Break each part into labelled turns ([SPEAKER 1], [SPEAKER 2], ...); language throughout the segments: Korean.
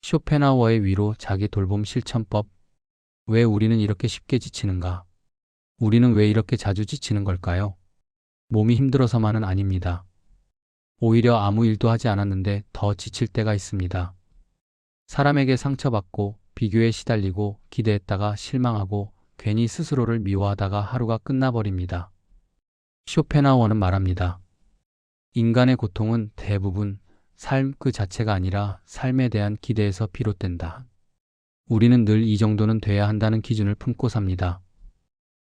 [SPEAKER 1] 쇼펜하우어의 위로 자기 돌봄 실천법. 왜 우리는 이렇게 쉽게 지치는가? 우리는 왜 이렇게 자주 지치는 걸까요? 몸이 힘들어서만은 아닙니다. 오히려 아무 일도 하지 않았는데 더 지칠 때가 있습니다. 사람에게 상처받고 비교에 시달리고 기대했다가 실망하고 괜히 스스로를 미워하다가 하루가 끝나버립니다. 쇼펜하우어는 말합니다. 인간의 고통은 대부분 삶 그 자체가 아니라 삶에 대한 기대에서 비롯된다. 우리는 늘 이 정도는 돼야 한다는 기준을 품고 삽니다.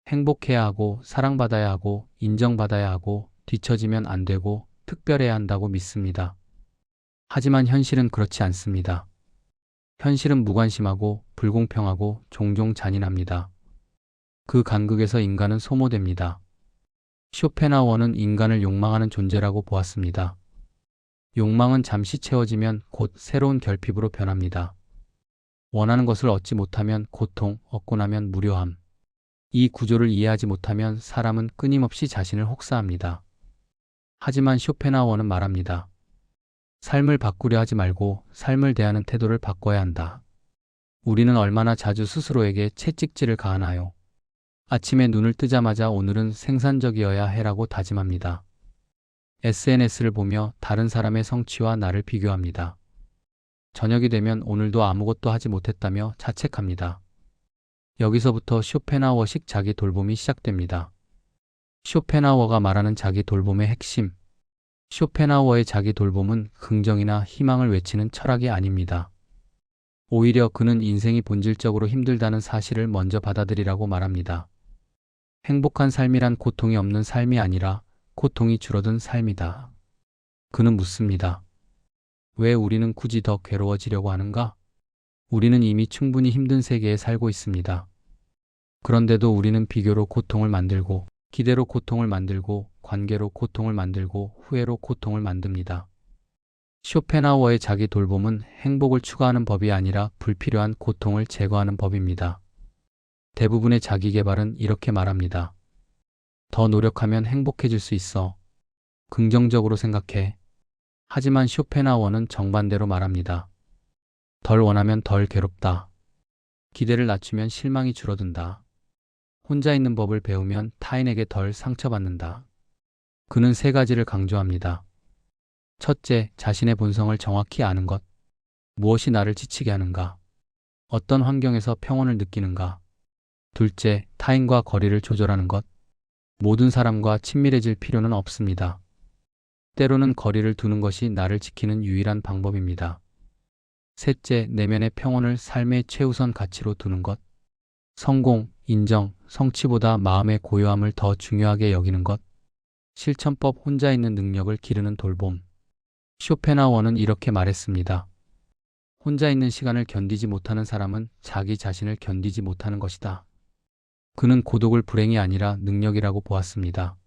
[SPEAKER 1] 행복해야 하고 사랑받아야 하고 인정받아야 하고 뒤처지면 안 되고 특별해야 한다고 믿습니다. 하지만 현실은 그렇지 않습니다. 현실은 무관심하고 불공평하고 종종 잔인합니다. 그 간극에서 인간은 소모됩니다. 쇼펜하우어는 인간을 욕망하는 존재라고 보았습니다. 욕망은 잠시 채워지면 곧 새로운 결핍으로 변합니다. 원하는 것을 얻지 못하면 고통, 얻고 나면 무료함. 이 구조를 이해하지 못하면 사람은 끊임없이 자신을 혹사합니다. 하지만 쇼펜하우어는 말합니다. 삶을 바꾸려 하지 말고 삶을 대하는 태도를 바꿔야 한다. 우리는 얼마나 자주 스스로에게 채찍질을 가하나요? 아침에 눈을 뜨자마자 오늘은 생산적이어야 해라고 다짐합니다. SNS를 보며 다른 사람의 성취와 나를 비교합니다. 저녁이 되면 오늘도 아무것도 하지 못했다며 자책합니다. 여기서부터 쇼펜하우어식 자기 돌봄이 시작됩니다. 쇼펜하우어가 말하는 자기 돌봄의 핵심. 쇼펜하우어의 자기 돌봄은 긍정이나 희망을 외치는 철학이 아닙니다. 오히려 그는 인생이 본질적으로 힘들다는 사실을 먼저 받아들이라고 말합니다. 행복한 삶이란 고통이 없는 삶이 아니라 고통이 줄어든 삶이다. 그는 묻습니다. 왜 우리는 굳이 더 괴로워지려고 하는가? 우리는 이미 충분히 힘든 세계에 살고 있습니다. 그런데도 우리는 비교로 고통을 만들고, 기대로 고통을 만들고, 관계로 고통을 만들고, 후회로 고통을 만듭니다. 쇼펜하우어의 자기 돌봄은 행복을 추구하는 법이 아니라 불필요한 고통을 제거하는 법입니다. 대부분의 자기 개발은 이렇게 말합니다. 더 노력하면 행복해질 수 있어. 긍정적으로 생각해. 하지만 쇼펜하우어는 정반대로 말합니다. 덜 원하면 덜 괴롭다. 기대를 낮추면 실망이 줄어든다. 혼자 있는 법을 배우면 타인에게 덜 상처받는다. 그는 세 가지를 강조합니다. 첫째, 자신의 본성을 정확히 아는 것. 무엇이 나를 지치게 하는가? 어떤 환경에서 평온을 느끼는가? 둘째, 타인과 거리를 조절하는 것. 모든 사람과 친밀해질 필요는 없습니다. 때로는 거리를 두는 것이 나를 지키는 유일한 방법입니다. 셋째, 내면의 평온을 삶의 최우선 가치로 두는 것. 성공, 인정, 성취보다 마음의 고요함을 더 중요하게 여기는 것. 실천법 혼자 있는 능력을 기르는 돌봄. 쇼펜하우어는 이렇게 말했습니다. 혼자 있는 시간을 견디지 못하는 사람은 자기 자신을 견디지 못하는 것이다. 그는 고독을 불행이 아니라 능력이라고 보았습니다.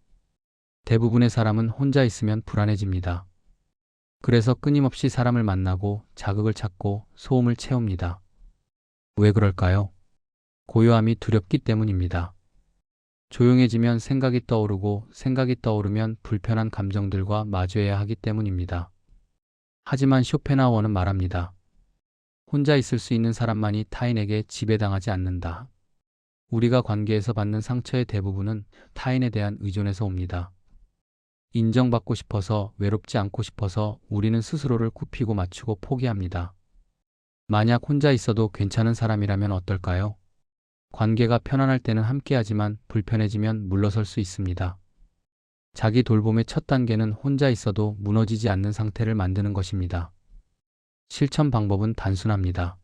[SPEAKER 1] 대부분의 사람은 혼자 있으면 불안해집니다. 그래서 끊임없이 사람을 만나고 자극을 찾고 소음을 채웁니다. 왜 그럴까요? 고요함이 두렵기 때문입니다. 조용해지면 생각이 떠오르고 생각이 떠오르면 불편한 감정들과 마주해야 하기 때문입니다. 하지만 쇼펜하우어는 말합니다. 혼자 있을 수 있는 사람만이 타인에게 지배당하지 않는다. 우리가 관계에서 받는 상처의 대부분은 타인에 대한 의존에서 옵니다. 인정받고 싶어서, 외롭지 않고 싶어서 우리는 스스로를 굽히고 맞추고 포기합니다. 만약 혼자 있어도 괜찮은 사람이라면 어떨까요? 관계가 편안할 때는 함께하지만 불편해지면 물러설 수 있습니다. 자기 돌봄의 첫 단계는 혼자 있어도 무너지지 않는 상태를 만드는 것입니다. 실천 방법은 단순합니다.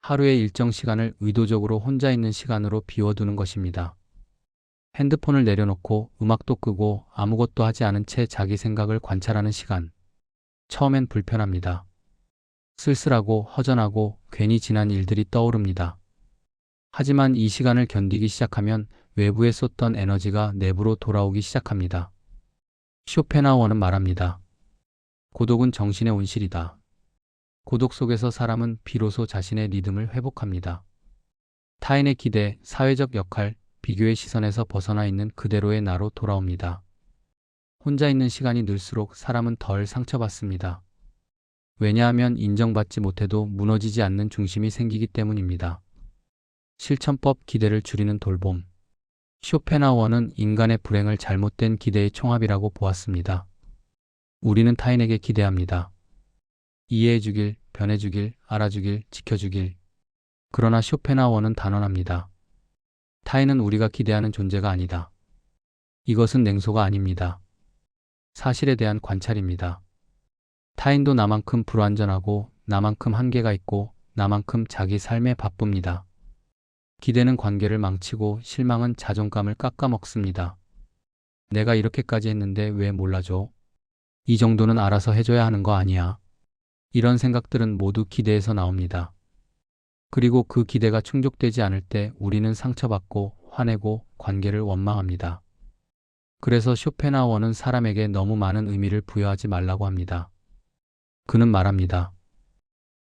[SPEAKER 1] 하루의 일정 시간을 의도적으로 혼자 있는 시간으로 비워두는 것입니다. 핸드폰을 내려놓고 음악도 끄고 아무것도 하지 않은 채 자기 생각을 관찰하는 시간. 처음엔 불편합니다. 쓸쓸하고 허전하고 괜히 지난 일들이 떠오릅니다. 하지만 이 시간을 견디기 시작하면 외부에 쏟던 에너지가 내부로 돌아오기 시작합니다. 쇼펜하우어는 말합니다. 고독은 정신의 온실이다. 고독 속에서 사람은 비로소 자신의 리듬을 회복합니다. 타인의 기대, 사회적 역할, 비교의 시선에서 벗어나 있는 그대로의 나로 돌아옵니다. 혼자 있는 시간이 늘수록 사람은 덜 상처받습니다. 왜냐하면 인정받지 못해도 무너지지 않는 중심이 생기기 때문입니다. 실천법 기대를 줄이는 돌봄. 쇼펜하우어는 인간의 불행을 잘못된 기대의 총합이라고 보았습니다. 우리는 타인에게 기대합니다. 이해해주길, 변해주길, 알아주길, 지켜주길. 그러나 쇼펜하우어는 단언합니다. 타인은 우리가 기대하는 존재가 아니다. 이것은 냉소가 아닙니다. 사실에 대한 관찰입니다. 타인도 나만큼 불완전하고 나만큼 한계가 있고 나만큼 자기 삶에 바쁩니다. 기대는 관계를 망치고 실망은 자존감을 깎아먹습니다. 내가 이렇게까지 했는데 왜 몰라줘? 이 정도는 알아서 해줘야 하는 거 아니야? 이런 생각들은 모두 기대에서 나옵니다. 그리고 그 기대가 충족되지 않을 때 우리는 상처받고 화내고 관계를 원망합니다. 그래서 쇼펜하우어는 사람에게 너무 많은 의미를 부여하지 말라고 합니다. 그는 말합니다.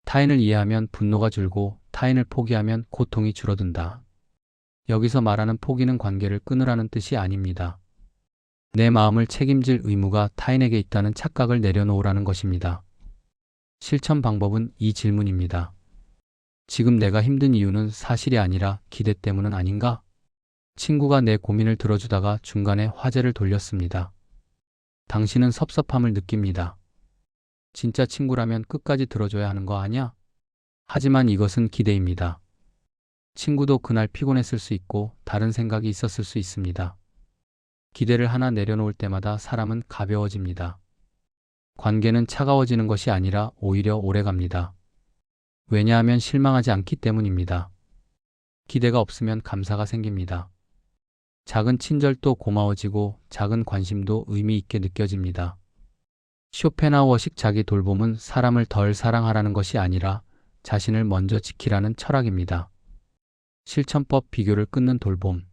[SPEAKER 1] 타인을 이해하면 분노가 줄고 타인을 포기하면 고통이 줄어든다. 여기서 말하는 포기는 관계를 끊으라는 뜻이 아닙니다. 내 마음을 책임질 의무가 타인에게 있다는 착각을 내려놓으라는 것입니다. 실천 방법은 이 질문입니다. 지금 내가 힘든 이유는 사실이 아니라 기대 때문은 아닌가? 친구가 내 고민을 들어주다가 중간에 화제를 돌렸습니다. 당신은 섭섭함을 느낍니다. 진짜 친구라면 끝까지 들어줘야 하는 거 아니야? 하지만 이것은 기대입니다. 친구도 그날 피곤했을 수 있고 다른 생각이 있었을 수 있습니다. 기대를 하나 내려놓을 때마다 사람은 가벼워집니다. 관계는 차가워지는 것이 아니라 오히려 오래갑니다. 왜냐하면 실망하지 않기 때문입니다. 기대가 없으면 감사가 생깁니다. 작은 친절도 고마워지고 작은 관심도 의미 있게 느껴집니다. 쇼펜하우어식 자기 돌봄은 사람을 덜 사랑하라는 것이 아니라 자신을 먼저 지키라는 철학입니다. 실천법 비교를 끊는 돌봄.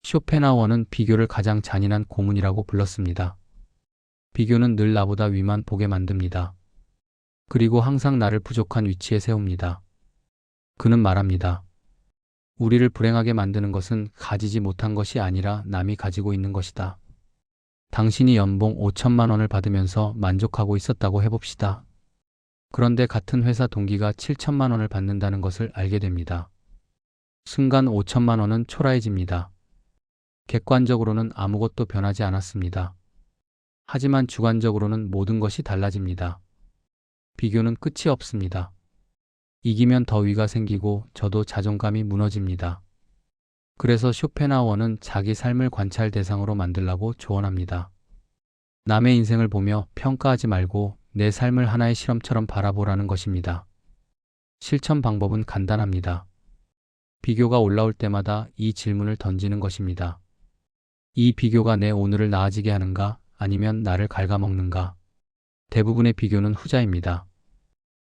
[SPEAKER 1] 쇼펜하우어는 비교를 가장 잔인한 고문이라고 불렀습니다. 비교는 늘 나보다 위만 보게 만듭니다. 그리고 항상 나를 부족한 위치에 세웁니다. 그는 말합니다. 우리를 불행하게 만드는 것은 가지지 못한 것이 아니라 남이 가지고 있는 것이다. 당신이 연봉 5천만 원을 받으면서 만족하고 있었다고 해봅시다. 그런데 같은 회사 동기가 7천만 원을 받는다는 것을 알게 됩니다. 순간 5천만 원은 초라해집니다. 객관적으로는 아무것도 변하지 않았습니다. 하지만 주관적으로는 모든 것이 달라집니다. 비교는 끝이 없습니다. 이기면 더 위가 생기고 저도 자존감이 무너집니다. 그래서 쇼펜하우어는 자기 삶을 관찰 대상으로 만들라고 조언합니다. 남의 인생을 보며 평가하지 말고 내 삶을 하나의 실험처럼 바라보라는 것입니다. 실천 방법은 간단합니다. 비교가 올라올 때마다 이 질문을 던지는 것입니다. 이 비교가 내 오늘을 나아지게 하는가 아니면 나를 갉아먹는가? 대부분의 비교는 후자입니다.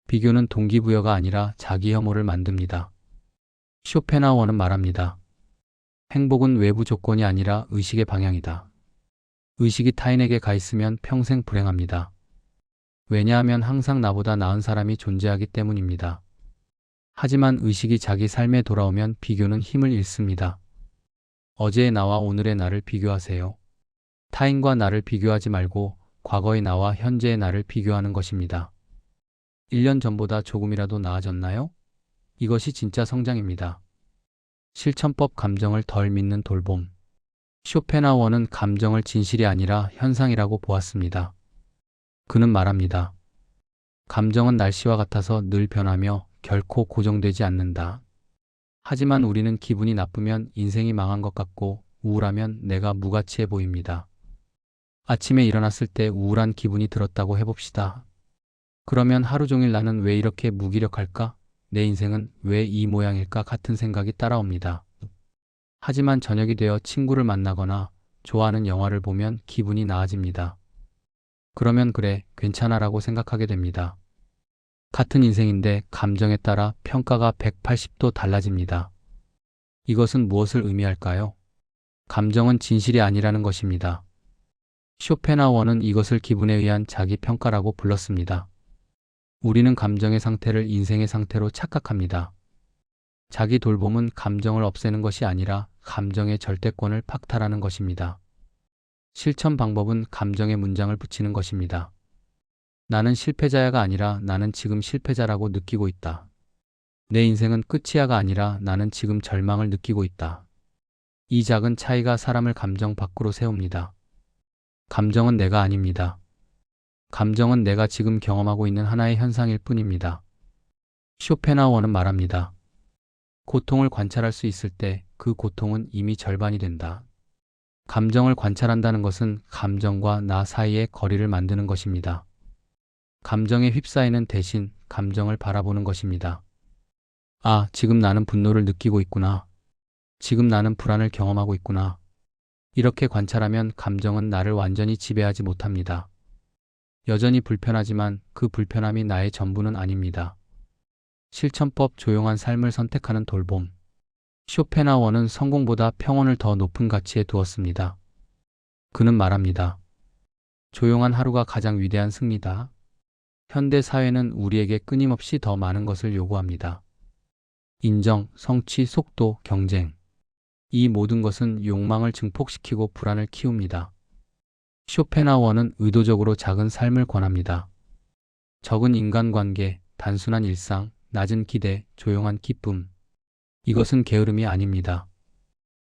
[SPEAKER 1] 비교는 동기부여가 아니라 자기 혐오를 만듭니다. 쇼펜하우어는 말합니다. 행복은 외부 조건이 아니라 의식의 방향이다. 의식이 타인에게 가 있으면 평생 불행합니다. 왜냐하면 항상 나보다 나은 사람이 존재하기 때문입니다. 하지만 의식이 자기 삶에 돌아오면 비교는 힘을 잃습니다. 어제의 나와 오늘의 나를 비교하세요. 타인과 나를 비교하지 말고 과거의 나와 현재의 나를 비교하는 것입니다. 1년 전보다 조금이라도 나아졌나요? 이것이 진짜 성장입니다. 실천법 감정을 덜 믿는 돌봄. 쇼펜하우어는 감정을 진실이 아니라 현상이라고 보았습니다. 그는 말합니다. 감정은 날씨와 같아서 늘 변하며 결코 고정되지 않는다. 하지만 우리는 기분이 나쁘면 인생이 망한 것 같고 우울하면 내가 무가치해 보입니다. 아침에 일어났을 때 우울한 기분이 들었다고 해봅시다. 그러면 하루 종일 나는 왜 이렇게 무기력할까? 내 인생은 왜 이 모양일까? 같은 생각이 따라옵니다. 하지만 저녁이 되어 친구를 만나거나 좋아하는 영화를 보면 기분이 나아집니다. 그러면 그래, 괜찮아라고 생각하게 됩니다. 같은 인생인데 감정에 따라 평가가 180도 달라집니다. 이것은 무엇을 의미할까요? 감정은 진실이 아니라는 것입니다. 쇼펜하우어는 이것을 기분에 의한 자기 평가라고 불렀습니다. 우리는 감정의 상태를 인생의 상태로 착각합니다. 자기 돌봄은 감정을 없애는 것이 아니라 감정의 절대권을 박탈하는 것입니다. 실천 방법은 감정의 문장을 붙이는 것입니다. 나는 실패자야가 아니라 나는 지금 실패자라고 느끼고 있다. 내 인생은 끝이야가 아니라 나는 지금 절망을 느끼고 있다. 이 작은 차이가 사람을 감정 밖으로 세웁니다. 감정은 내가 아닙니다. 감정은 내가 지금 경험하고 있는 하나의 현상일 뿐입니다. 쇼펜하우어는 말합니다. 고통을 관찰할 수 있을 때 그 고통은 이미 절반이 된다. 감정을 관찰한다는 것은 감정과 나 사이의 거리를 만드는 것입니다. 감정에 휩싸이는 대신 감정을 바라보는 것입니다. 아, 지금 나는 분노를 느끼고 있구나. 지금 나는 불안을 경험하고 있구나. 이렇게 관찰하면 감정은 나를 완전히 지배하지 못합니다. 여전히 불편하지만 그 불편함이 나의 전부는 아닙니다. 실천법 조용한 삶을 선택하는 돌봄. 쇼펜하우어는 성공보다 평온을 더 높은 가치에 두었습니다. 그는 말합니다. 조용한 하루가 가장 위대한 승리다. 현대 사회는 우리에게 끊임없이 더 많은 것을 요구합니다. 인정, 성취, 속도, 경쟁. 이 모든 것은 욕망을 증폭시키고 불안을 키웁니다. 쇼펜하우어는 의도적으로 작은 삶을 권합니다. 적은 인간관계, 단순한 일상, 낮은 기대, 조용한 기쁨. 이것은 게으름이 아닙니다.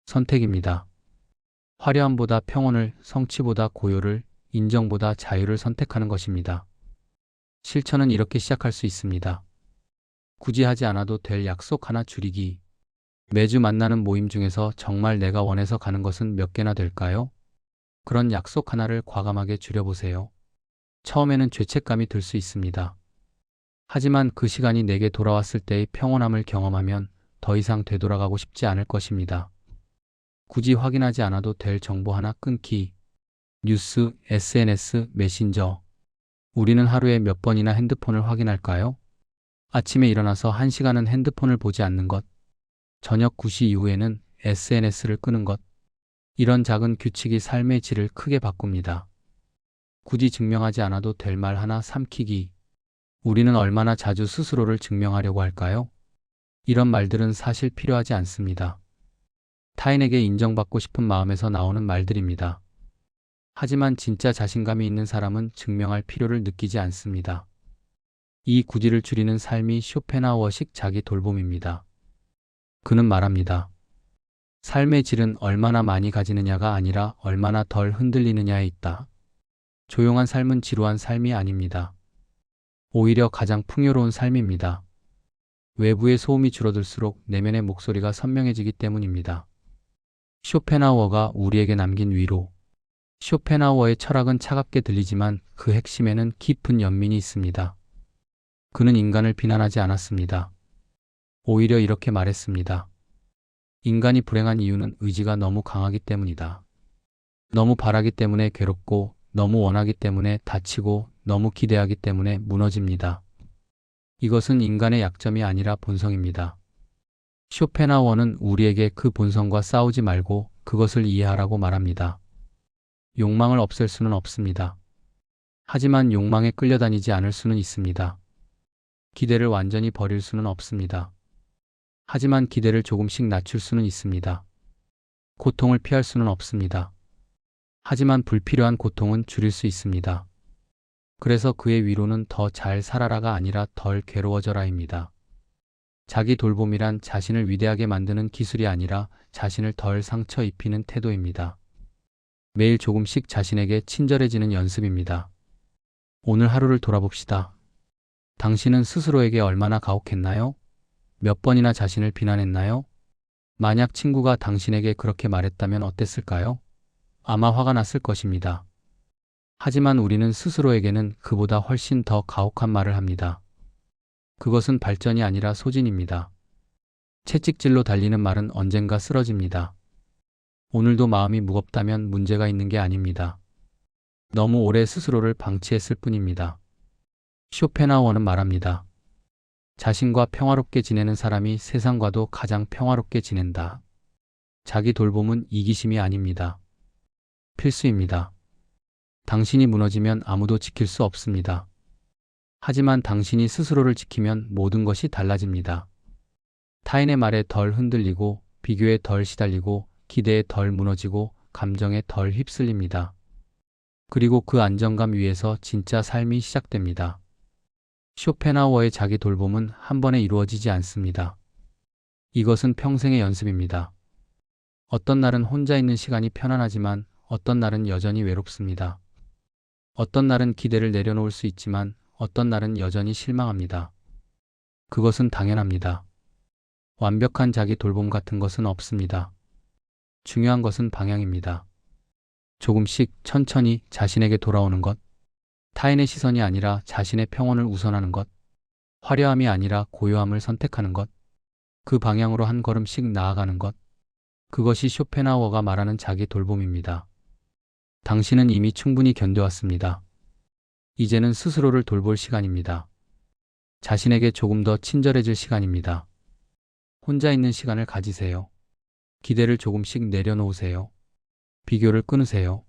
[SPEAKER 1] 선택입니다. 화려함보다 평온을, 성취보다 고요를, 인정보다 자유를 선택하는 것입니다. 실천은 이렇게 시작할 수 있습니다. 굳이 하지 않아도 될 약속 하나 줄이기. 매주 만나는 모임 중에서 정말 내가 원해서 가는 것은 몇 개나 될까요? 그런 약속 하나를 과감하게 줄여보세요. 처음에는 죄책감이 들 수 있습니다. 하지만 그 시간이 내게 돌아왔을 때의 평온함을 경험하면 더 이상 되돌아가고 싶지 않을 것입니다. 굳이 확인하지 않아도 될 정보 하나 끊기. 뉴스, SNS, 메신저. 우리는 하루에 몇 번이나 핸드폰을 확인할까요? 아침에 일어나서 1시간은 핸드폰을 보지 않는 것. 저녁 9시 이후에는 SNS를 끄는 것. 이런 작은 규칙이 삶의 질을 크게 바꿉니다. 굳이 증명하지 않아도 될 말 하나 삼키기. 우리는 얼마나 자주 스스로를 증명하려고 할까요? 이런 말들은 사실 필요하지 않습니다. 타인에게 인정받고 싶은 마음에서 나오는 말들입니다. 하지만 진짜 자신감이 있는 사람은 증명할 필요를 느끼지 않습니다. 이 구질을 줄이는 삶이 쇼펜하우어식 자기 돌봄입니다. 그는 말합니다. 삶의 질은 얼마나 많이 가지느냐가 아니라 얼마나 덜 흔들리느냐에 있다. 조용한 삶은 지루한 삶이 아닙니다. 오히려 가장 풍요로운 삶입니다. 외부의 소음이 줄어들수록 내면의 목소리가 선명해지기 때문입니다. 쇼펜하우어가 우리에게 남긴 위로. 쇼펜하우어의 철학은 차갑게 들리지만 그 핵심에는 깊은 연민이 있습니다. 그는 인간을 비난하지 않았습니다. 오히려 이렇게 말했습니다. 인간이 불행한 이유는 의지가 너무 강하기 때문이다. 너무 바라기 때문에 괴롭고, 너무 원하기 때문에 다치고, 너무 기대하기 때문에 무너집니다. 이것은 인간의 약점이 아니라 본성입니다. 쇼펜하우어는 우리에게 그 본성과 싸우지 말고 그것을 이해하라고 말합니다. 욕망을 없앨 수는 없습니다. 하지만 욕망에 끌려다니지 않을 수는 있습니다. 기대를 완전히 버릴 수는 없습니다. 하지만 기대를 조금씩 낮출 수는 있습니다. 고통을 피할 수는 없습니다. 하지만 불필요한 고통은 줄일 수 있습니다. 그래서 그의 위로는 더 잘 살아라가 아니라 덜 괴로워져라입니다. 자기 돌봄이란 자신을 위대하게 만드는 기술이 아니라 자신을 덜 상처 입히는 태도입니다. 매일 조금씩 자신에게 친절해지는 연습입니다. 오늘 하루를 돌아봅시다. 당신은 스스로에게 얼마나 가혹했나요? 몇 번이나 자신을 비난했나요? 만약 친구가 당신에게 그렇게 말했다면 어땠을까요? 아마 화가 났을 것입니다. 하지만 우리는 스스로에게는 그보다 훨씬 더 가혹한 말을 합니다. 그것은 발전이 아니라 소진입니다. 채찍질로 달리는 말은 언젠가 쓰러집니다. 오늘도 마음이 무겁다면 문제가 있는 게 아닙니다. 너무 오래 스스로를 방치했을 뿐입니다. 쇼펜하우어는 말합니다. 자신과 평화롭게 지내는 사람이 세상과도 가장 평화롭게 지낸다. 자기 돌봄은 이기심이 아닙니다. 필수입니다. 당신이 무너지면 아무도 지킬 수 없습니다. 하지만 당신이 스스로를 지키면 모든 것이 달라집니다. 타인의 말에 덜 흔들리고, 비교에 덜 시달리고, 기대에 덜 무너지고, 감정에 덜 휩쓸립니다. 그리고 그 안정감 위에서 진짜 삶이 시작됩니다. 쇼펜하우어의 자기 돌봄은 한 번에 이루어지지 않습니다. 이것은 평생의 연습입니다. 어떤 날은 혼자 있는 시간이 편안하지만 어떤 날은 여전히 외롭습니다. 어떤 날은 기대를 내려놓을 수 있지만 어떤 날은 여전히 실망합니다. 그것은 당연합니다. 완벽한 자기 돌봄 같은 것은 없습니다. 중요한 것은 방향입니다. 조금씩 천천히 자신에게 돌아오는 것, 타인의 시선이 아니라 자신의 평온을 우선하는 것, 화려함이 아니라 고요함을 선택하는 것, 그 방향으로 한 걸음씩 나아가는 것, 그것이 쇼펜하우어가 말하는 자기 돌봄입니다. 당신은 이미 충분히 견뎌왔습니다. 이제는 스스로를 돌볼 시간입니다. 자신에게 조금 더 친절해질 시간입니다. 혼자 있는 시간을 가지세요. 기대를 조금씩 내려놓으세요. 비교를 끊으세요.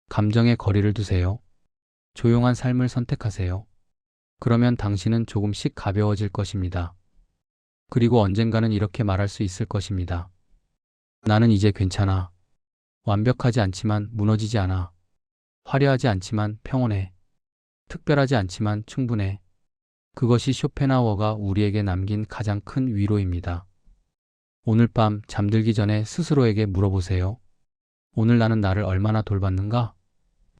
[SPEAKER 1] 감정의 거리를 두세요. 조용한 삶을 선택하세요. 그러면 당신은 조금씩 가벼워질 것입니다. 그리고 언젠가는 이렇게 말할 수 있을 것입니다. 나는 이제 괜찮아. 완벽하지 않지만 무너지지 않아. 화려하지 않지만 평온해. 특별하지 않지만 충분해. 그것이 쇼펜하우어가 우리에게 남긴 가장 큰 위로입니다. 오늘 밤 잠들기 전에 스스로에게 물어보세요. 오늘 나는 나를 얼마나 돌봤는가?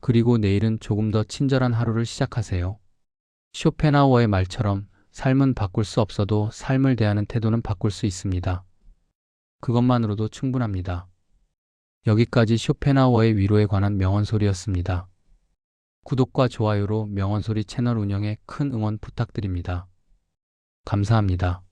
[SPEAKER 1] 그리고 내일은 조금 더 친절한 하루를 시작하세요. 쇼펜하우어의 말처럼 삶은 바꿀 수 없어도 삶을 대하는 태도는 바꿀 수 있습니다. 그것만으로도 충분합니다. 여기까지 쇼펜하우어의 위로에 관한 명언소리였습니다. 구독과 좋아요로 명언소리 채널 운영에 큰 응원 부탁드립니다. 감사합니다.